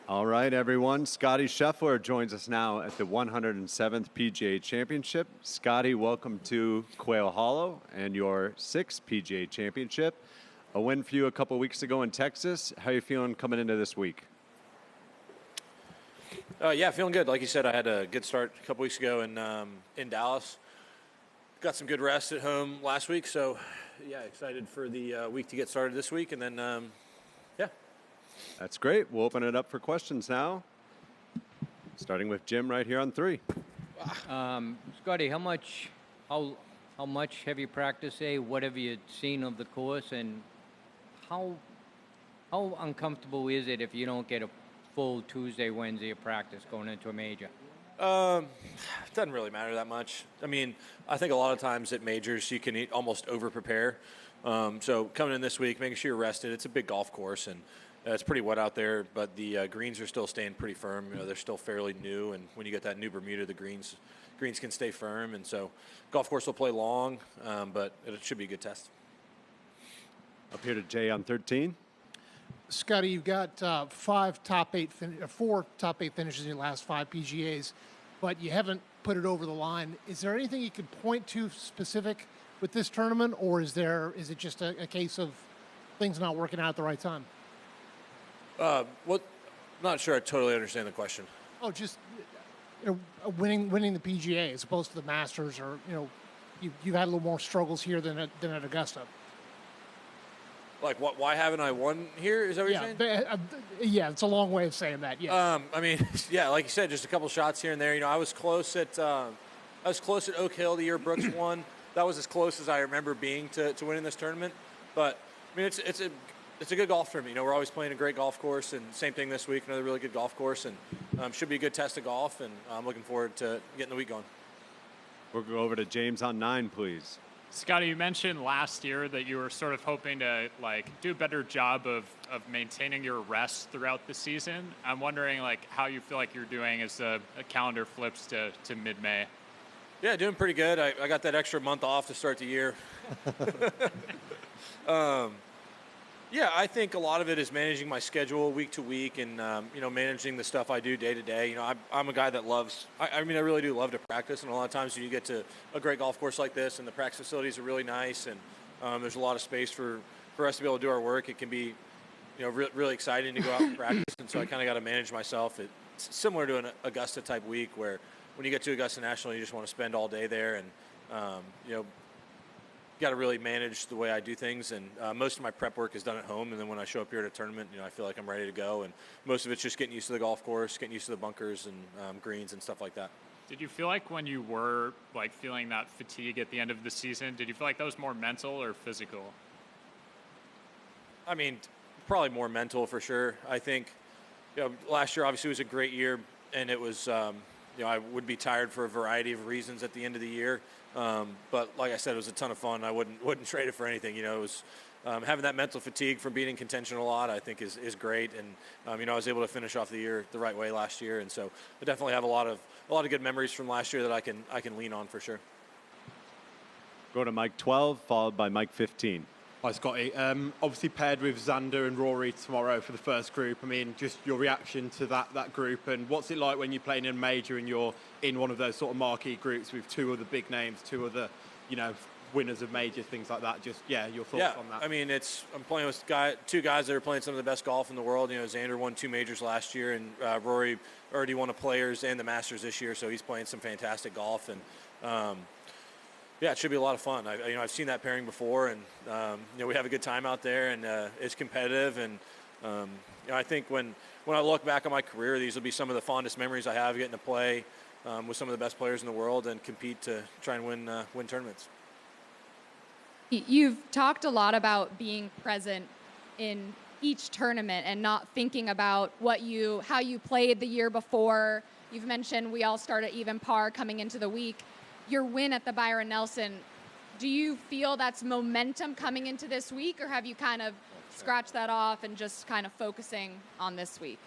All right, everyone. Scottie Scheffler joins us now at the 107th PGA Championship. Scottie, welcome to Quail Hollow and your 6th PGA Championship. A win for you a couple weeks ago in Texas. How are you feeling coming into this week? Yeah, feeling good. Like you said, I had a good start a couple weeks ago in Dallas. Got some good rest at home last week, so yeah, excited for the week to get started this week, and then yeah. That's great. We'll open it up for questions now, starting with Jim right here on 3. Scottie, how much have you practiced? What have you seen of the course, and how uncomfortable is it if you don't get a full Tuesday, Wednesday of practice going into a major? It doesn't really matter that much. I mean, I think a lot of times at majors you can almost over-prepare. So coming in this week, making sure you're rested. It's a big golf course, and it's pretty wet out there, but the greens are still staying pretty firm. You know, they're still fairly new, and when you get that new Bermuda, the greens can stay firm, and so golf course will play long, but it should be a good test. Up here to Jay on 13. Scottie, you've got 4 top 8 finishes in your last 5 PGAs, but you haven't put it over the line. Is there anything you could point to specific with this tournament, or is it just a case of things not working out at the right time? What? Not sure I totally understand the question. Oh, just winning the PGA as opposed to the Masters, or you've had a little more struggles here than at Augusta. Like what? Why haven't I won here? Is that what you're saying? Yeah, it's a long way of saying that. Yeah. I mean, yeah, like you said, just a couple shots here and there. You know, I was close at Oak Hill the year Brooks won. That was as close as I remember being to winning this tournament. But I mean, it's a good golf tournament. You know, we're always playing a great golf course, and same thing this week, another really good golf course, and should be a good test of golf. And I'm looking forward to getting the week going. We'll go over to James on 9, please. Scottie, you mentioned last year that you were sort of hoping to do a better job of maintaining your rest throughout the season. I'm wondering how you feel like you're doing as the calendar flips to mid-May. Yeah, doing pretty good. I got that extra month off to start the year. Yeah, I think a lot of it is managing my schedule week to week, and managing the stuff I do day to day. You know, I'm a guy that loves. I really do love to practice, and a lot of times when you get to a great golf course like this, and the practice facilities are really nice, and there's a lot of space for us to be able to do our work. It can be, really exciting to go out and practice, and so I kind of got to manage myself. It's similar to an Augusta type week where when you get to Augusta National, you just want to spend all day there, and got to really manage the way I do things, and most of my prep work is done at home, and then when I show up here at a tournament, I feel like I'm ready to go, and most of it's just getting used to the golf course, getting used to the bunkers and greens and stuff like that. Did you feel like when you were feeling that fatigue at the end of the season, did you feel like that was more mental or physical? I mean, probably more mental for sure. I think, last year obviously was a great year, and it was, I would be tired for a variety of reasons at the end of the year. But like I said, it was a ton of fun. I wouldn't trade it for anything. It was having that mental fatigue from being in contention a lot, I think is great. And I was able to finish off the year the right way last year, and so I definitely have a lot of good memories from last year that I can lean on for sure. Go to Mike 12, followed by Mike 15. Hi, Scottie. Obviously paired with Xander and Rory tomorrow for the first group. I mean, just your reaction to that group, and what's it like when you're playing in a major and you're in one of those sort of marquee groups with 2 other big names, 2 other, winners of majors, things like that. Just, your thoughts on that. I mean, I'm playing with 2 guys that are playing some of the best golf in the world. Xander won 2 majors last year, and Rory already won a Players and the Masters this year, so he's playing some fantastic golf. And yeah, it should be a lot of fun. I've seen that pairing before, and we have a good time out there, and it's competitive. And I think when I look back on my career, these will be some of the fondest memories I have, getting to play with some of the best players in the world and compete to try and win tournaments. You've talked a lot about being present in each tournament and not thinking about how you played the year before. You've mentioned we all start at even par coming into the week. Your win at the Byron Nelson, do you feel that's momentum coming into this week, or have you kind of scratched that off and just kind of focusing on this week?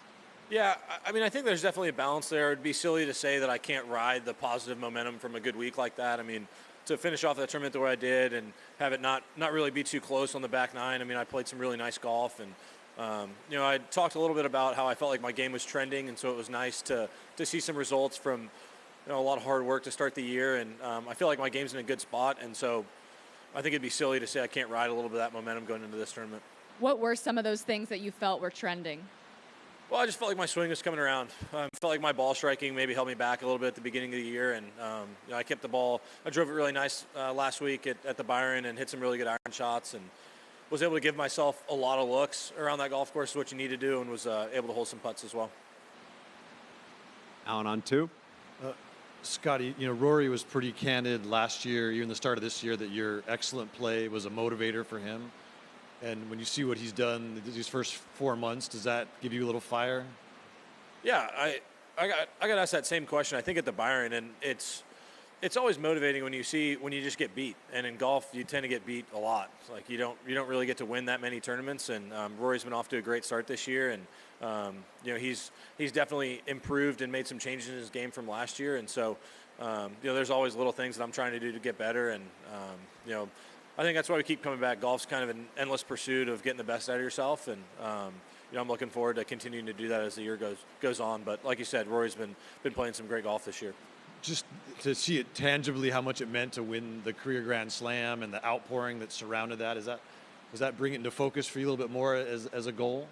Yeah, I mean, I think there's definitely a balance there. It'd be silly to say that I can't ride the positive momentum from a good week like that. I mean, to finish off that tournament the way I did and have it not really be too close on the back nine. I mean, I played some really nice golf, and I talked a little bit about how I felt like my game was trending, and so it was nice to see some results from a lot of hard work to start the year. And I feel like my game's in a good spot, and so I think it'd be silly to say I can't ride a little bit of that momentum going into this tournament. What were some of those things that you felt were trending? Well, I just felt like my swing was coming around. I felt like my ball striking maybe held me back a little bit at the beginning of the year, and I kept the ball. I drove it really nice last week at the Byron and hit some really good iron shots, and was able to give myself a lot of looks around that golf course, what you need to do, and was able to hold some putts as well. Alan on 2. Scottie, Rory was pretty candid last year, even the start of this year, that your excellent play was a motivator for him. And when you see what he's done these first 4 months, does that give you a little fire? Yeah, I got asked that same question, I think, at the Byron, and it's always motivating when you just get beat. And in golf, you tend to get beat a lot. It's like you don't really get to win that many tournaments. And Rory's been off to a great start this year, and he's definitely improved and made some changes in his game from last year. And so there's always little things that I'm trying to do to get better. And I think that's why we keep coming back. Golf's kind of an endless pursuit of getting the best out of yourself, and I'm looking forward to continuing to do that as the year goes on. But like you said, Rory's been playing some great golf this year. Just to see it tangibly, how much it meant to win the career Grand Slam and the outpouring that surrounded that, does that bring it into focus for you a little bit more as a goal?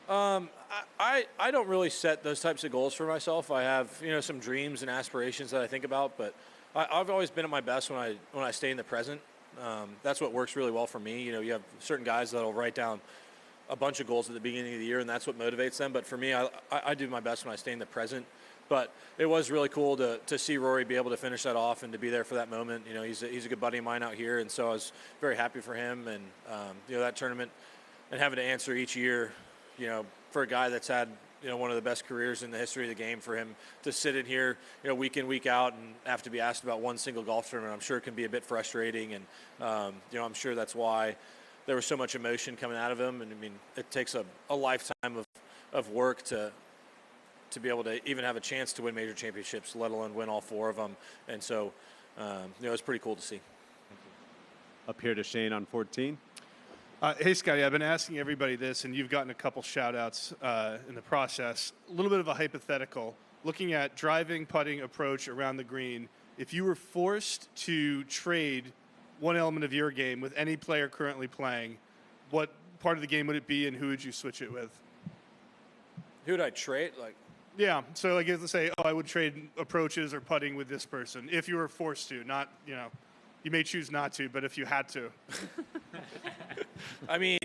I don't really set those types of goals for myself. I have some dreams and aspirations that I think about, but I've always been at my best when I stay in the present. That's what works really well for me. You have certain guys that'll write down a bunch of goals at the beginning of the year, and that's what motivates them. But for me, I do my best when I stay in the present. But it was really cool to see Rory be able to finish that off and to be there for that moment. He's a good buddy of mine out here, and so I was very happy for him. And that tournament, and having to answer each year, for a guy that's had one of the best careers in the history of the game, for him to sit in here week in, week out and have to be asked about one single golf tournament, I'm sure it can be a bit frustrating. And I'm sure that's why there was so much emotion coming out of him. And I mean, it takes a lifetime of work to be able to even have a chance to win major championships, let alone win all 4 of them. And so, it's pretty cool to see. Up here to Shane on 14. Hey, Scottie, I've been asking everybody this, and you've gotten a couple shout-outs in the process. A little bit of a hypothetical. Looking at driving, putting, approach around the green, if you were forced to trade one element of your game with any player currently playing, what part of the game would it be, and who would you switch it with? Who would I trade? Yeah, so let's say, I would trade approaches or putting with this person if you were forced to. Not, you may choose not to, but if you had to. I mean,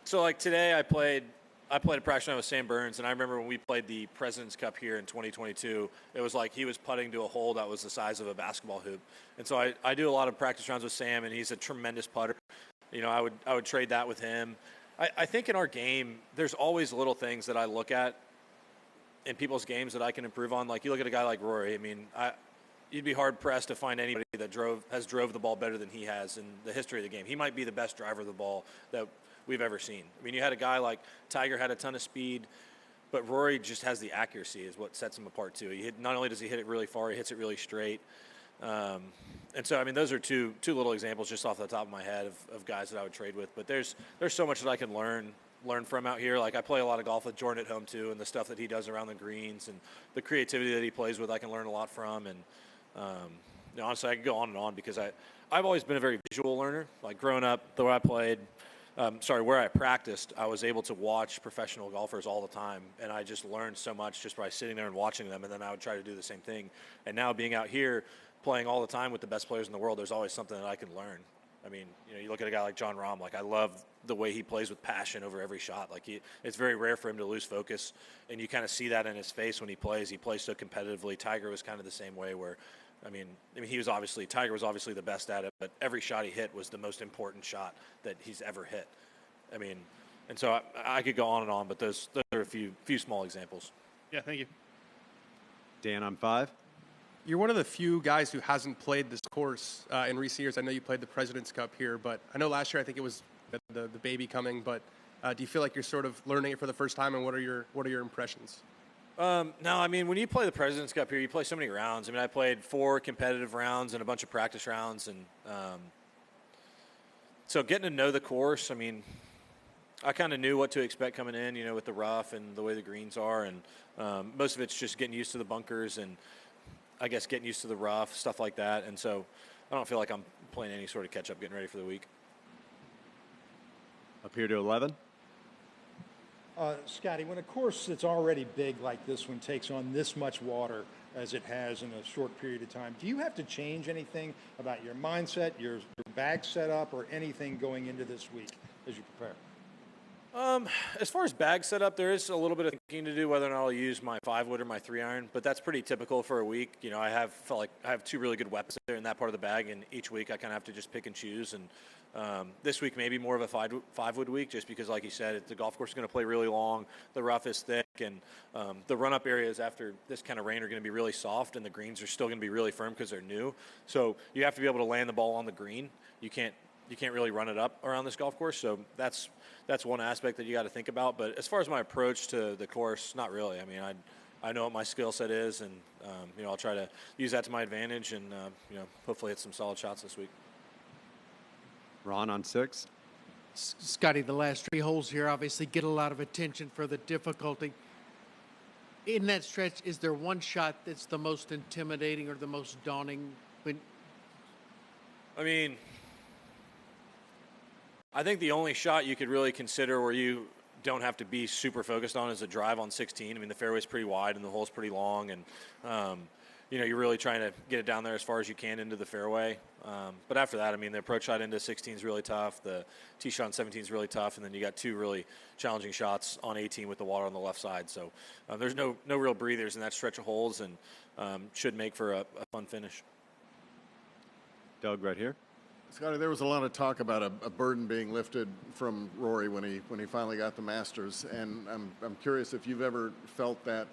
so today I played a practice round with Sam Burns, and I remember when we played the President's Cup here in 2022, it was like he was putting to a hole that was the size of a basketball hoop. And so I do a lot of practice rounds with Sam, and he's a tremendous putter. I would trade that with him. I think in our game, there's always little things that I look at in people's games that I can improve on. Like you look at a guy like Rory. I mean, you'd be hard pressed to find anybody that drove the ball better than he has in the history of the game. He might be the best driver of the ball that we've ever seen. I mean, you had a guy like Tiger had a ton of speed, but Rory just has the accuracy is what sets him apart too. Not only does he hit it really far, he hits it really straight. And so, I mean, those are two little examples just off the top of my head of guys that I would trade with. But there's so much that I can learn from out here. Like I play a lot of golf with Jordan at home too, and the stuff that he does around the greens and the creativity that he plays with, I can learn a lot from. And honestly, I could go on and on because I've always been a very visual learner. Like growing up, the way I played, where I practiced, I was able to watch professional golfers all the time, and I just learned so much just by sitting there and watching them, and then I would try to do the same thing. And now being out here, playing all the time with the best players in the world, there's always something that I can learn. I mean, you look at a guy like Jon Rahm, I love the way he plays with passion over every shot. It's very rare for him to lose focus, and you kind of see that in his face when he plays. He plays so competitively. Tiger was kind of the same way where, Tiger was obviously the best at it, but every shot he hit was the most important shot that he's ever hit. I mean, and so I could go on and on, but those are a few small examples. Yeah, thank you. Dan on 5. You're one of the few guys who hasn't played this course in recent years. I know you played the President's Cup here, but I know last year I think it was the baby coming. But do you feel like you're sort of learning it for the first time, and what are your impressions? No, I mean, when you play the President's Cup here, you play so many rounds. I mean, I played 4 competitive rounds and a bunch of practice rounds, and so getting to know the course. I mean, I kind of knew what to expect coming in, with the rough and the way the greens are, and most of it's just getting used to the bunkers and I guess getting used to the rough, stuff like that. And so I don't feel like I'm playing any sort of catch-up getting ready for the week. Up here to 11. Scottie, when a course that's already big like this one takes on this much water as it has in a short period of time, do you have to change anything about your mindset, your bag setup, or anything going into this week as you prepare? As far as bag setup, there is a little bit of thinking to do whether or not I'll use my 5-wood or my 3-iron, but that's pretty typical for a week. I felt like I have two really good weapons there in that part of the bag, and each week I kind of have to just pick and choose. And this week maybe more of a 5-wood week, just because, like you said, the golf course is going to play really long, the rough is thick, and the run-up areas after this kind of rain are going to be really soft, and the greens are still going to be really firm because they're new. So you have to be able to land the ball on the green. You can't really run it up around this golf course, so that's one aspect that you got to think about. But as far as my approach to the course, not really. I mean, I know what my skill set is, and I'll try to use that to my advantage, and hopefully hit some solid shots this week. Ron on 6. Scottie, the last 3 holes here obviously get a lot of attention for the difficulty. In that stretch, is there one shot that's the most intimidating or the most daunting? I think the only shot you could really consider where you don't have to be super focused on is a drive on 16. I mean, the fairway's pretty wide and the hole's pretty long, and you're really trying to get it down there as far as you can into the fairway. But after that, I mean, the approach shot into 16 is really tough. The tee shot on 17 is really tough, and then you got 2 really challenging shots on 18 with the water on the left side. So there's no real breathers in that stretch of holes, and should make for a fun finish. Doug, right here. Scottie, there was a lot of talk about a burden being lifted from Rory when he finally got the Masters, and I'm curious if you've ever felt that,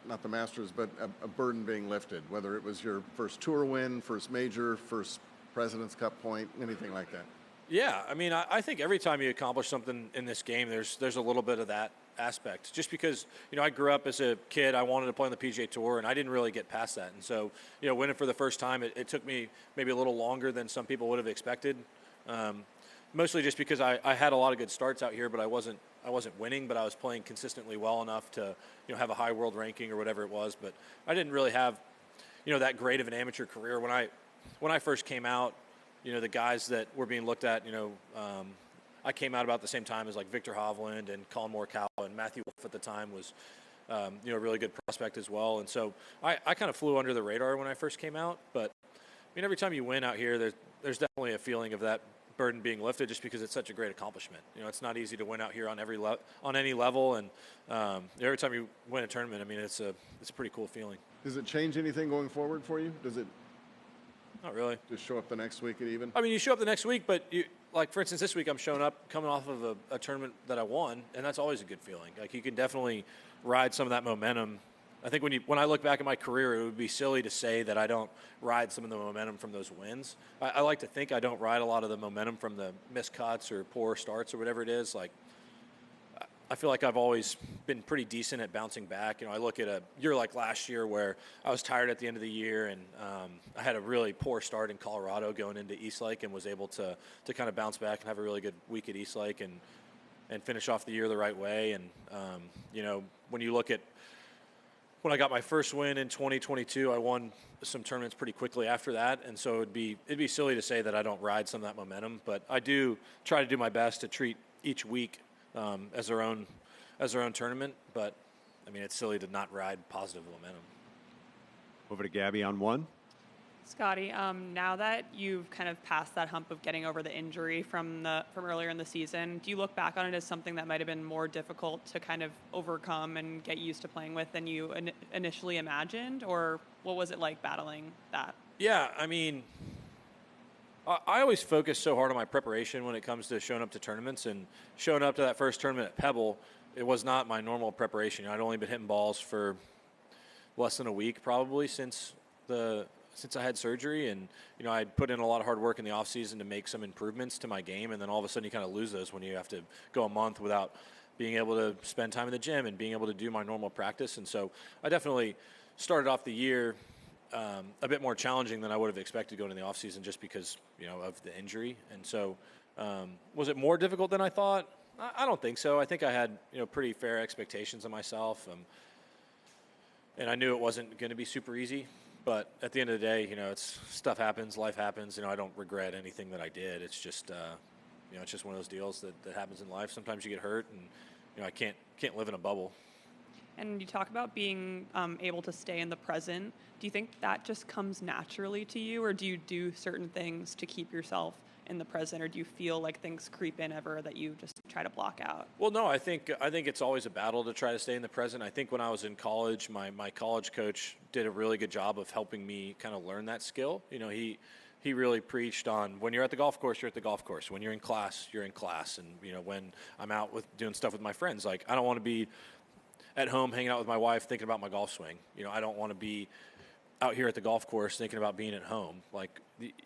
not the Masters, but a burden being lifted, whether it was your first tour win, first major, first President's Cup point, anything like that. Yeah, I mean, I think every time you accomplish something in this game, there's a little bit of that aspect. Just because, I grew up as a kid, I wanted to play on the PGA Tour, and I didn't really get past that. And so, winning for the first time, it took me maybe a little longer than some people would have expected. Mostly just because I had a lot of good starts out here, but I wasn't winning, but I was playing consistently well enough to, have a high world ranking or whatever it was. But I didn't really have, that great of an amateur career. When I first came out, the guys that were being looked at, I came out about the same time as like Victor Hovland and Colin Morikawa, and Matthew Wolff at the time was, a really good prospect as well. And so I kind of flew under the radar when I first came out. But every time you win out here, there's definitely a feeling of that burden being lifted, just because it's such a great accomplishment. It's not easy to win out here on any level, and every time you win a tournament, it's a pretty cool feeling. Does it change anything going forward for you? Does it? Not really. Just show up the next week at even? I mean, you show up the next week, but for instance, this week I'm showing up coming off of a tournament that I won, and that's always a good feeling. Like, you can definitely ride some of that momentum. I think when I look back at my career, it would be silly to say that I don't ride some of the momentum from those wins. I like to think I don't ride a lot of the momentum from the missed cuts or poor starts or whatever it is. Like, I feel like I've always been pretty decent at bouncing back. I look at a year like last year where I was tired at the end of the year, and I had a really poor start in Colorado going into Eastlake, and was able to kind of bounce back and have a really good week at Eastlake and finish off the year the right way. And, when you look at when I got my first win in 2022, I won some tournaments pretty quickly after that, and so it'd be silly to say that I don't ride some of that momentum, but I do try to do my best to treat each week as their own tournament. But it's silly to not ride positive momentum. Over to Gabby on 1. Scottie, now that you've kind of passed that hump of getting over the injury from earlier in the season, do you look back on it as something that might have been more difficult to kind of overcome and get used to playing with than you initially imagined, or what was it like battling that? Yeah, I always focus so hard on my preparation when it comes to showing up to tournaments, and showing up to that first tournament at Pebble, it was not my normal preparation. I'd only been hitting balls for less than a week probably since I had surgery, and I'd put in a lot of hard work in the off season to make some improvements to my game, and then all of a sudden you kind of lose those when you have to go a month without being able to spend time in the gym and being able to do my normal practice. And so I definitely started off the year a bit more challenging than I would have expected going in the off season, just because of the injury. And so was it more difficult than I thought? I don't think so. I think I had pretty fair expectations of myself, and I knew it wasn't going to be super easy. But at the end of the day, it's stuff happens, life happens. I don't regret anything that I did. It's just it's just one of those deals that happens in life. Sometimes you get hurt, and I can't live in a bubble. And you talk about being able to stay in the present. Do you think that just comes naturally to you, or do you do certain things to keep yourself in the present, or do you feel like things creep in ever that you just try to block out? Well, no, I think it's always a battle to try to stay in the present. I think when I was in college, my college coach did a really good job of helping me kind of learn that skill. He really preached on when you're at the golf course, you're at the golf course. When you're in class, you're in class. And when I'm out doing stuff with my friends, like I don't want to be at home hanging out with my wife thinking about my golf swing. I don't want to be out here at the golf course thinking about being at home. Like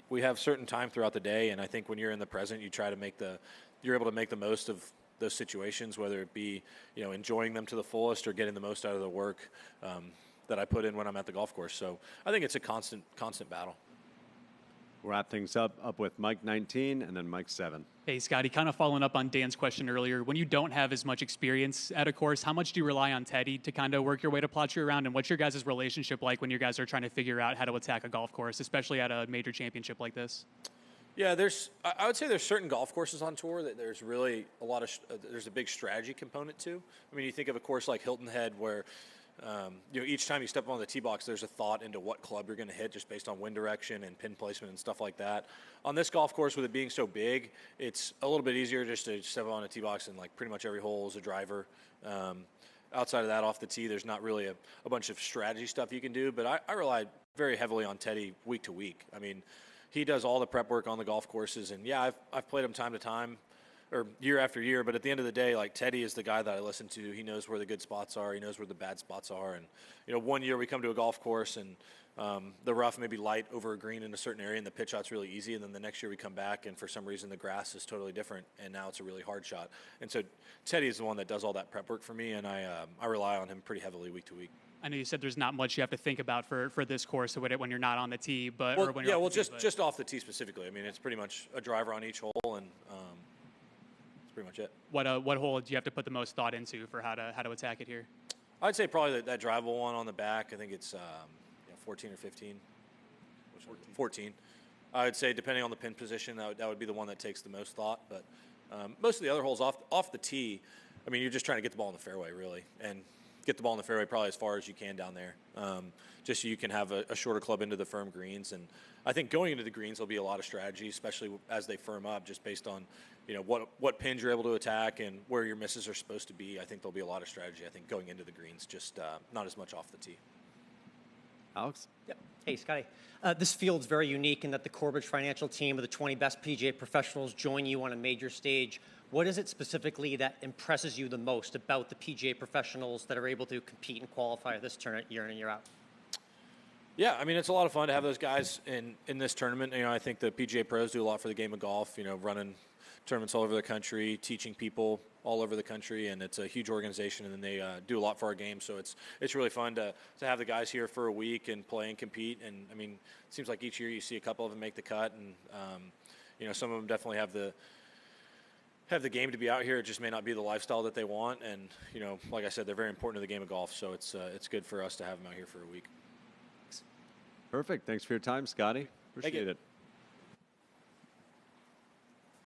we have certain time throughout the day, and I think when you're in the present, you try to you're able to make the most of those situations, whether it be enjoying them to the fullest or getting the most out of the work that I put in when I'm at the golf course. So I think it's a constant battle. We'll wrap things up with Mike 19 and then Mike 7. Hey, Scottie, kind of following up on Dan's question earlier, when you don't have as much experience at a course, how much do you rely on Teddy to kind of work your way to plot you around? And what's your guys' relationship like when you guys are trying to figure out how to attack a golf course, especially at a major championship like this? Yeah, I would say there's certain golf courses on tour that there's really a lot of there's a big strategy component to. I mean, you think of a course like Hilton Head where each time you step on the tee box, there's a thought into what club you're going to hit just based on wind direction and pin placement and stuff like that. On this golf course, with it being so big, it's a little bit easier just to step on a tee box and like pretty much every hole is a driver. Outside of that, off the tee, there's not really a bunch of strategy stuff you can do, but I rely very heavily on Teddy week to week. I mean, he does all the prep work on the golf courses, and yeah, I've played him time to time, or year after year, but at the end of the day, like Teddy is the guy that I listen to. He knows where the good spots are. He knows where the bad spots are. And, one year we come to a golf course and the rough may be light over a green in a certain area and the pitch shot's really easy. And then the next year we come back and for some reason the grass is totally different and now it's a really hard shot. And so Teddy is the one that does all that prep work for me, and I rely on him pretty heavily week to week. I know you said there's not much you have to think about for this course when you're not on the tee, but well, or when you're just off the tee specifically. I mean, it's pretty much a driver on each hole, and that's pretty much it. What hole do you have to put the most thought into for how to attack it here? I'd say probably that drivable one on the back. I think it's 14 or 15. 14. I would say depending on the pin position, that would be the one that takes the most thought. But most of the other holes off the tee, I mean, you're just trying to get the ball in the fairway really, and get the ball in the fairway probably as far as you can down there, just so you can have a shorter club into the firm greens. And I think going into the greens there'll be a lot of strategy, especially as they firm up, just based on what pins you're able to attack and where your misses are supposed to be. I think there'll be a lot of strategy. I think going into the greens, just not as much off the tee. Alex? Yep. Hey, Scottie. This field's very unique in that the Corbridge financial team of the 20 best PGA professionals join you on a major stage. What is it specifically that impresses you the most about the PGA professionals that are able to compete and qualify this tournament year in and year out? Yeah, I mean, it's a lot of fun to have those guys in this tournament. I think the PGA pros do a lot for the game of golf, running tournaments all over the country, teaching people all over the country, and it's a huge organization, and then they do a lot for our game. So it's really fun to have the guys here for a week and play and compete. And, I mean, it seems like each year you see a couple of them make the cut, and, some of them definitely have the game to be out here. It just may not be the lifestyle that they want. And, like I said, they're very important to the game of golf. So it's good for us to have them out here for a week. Perfect. Thanks for your time, Scottie. Appreciate it.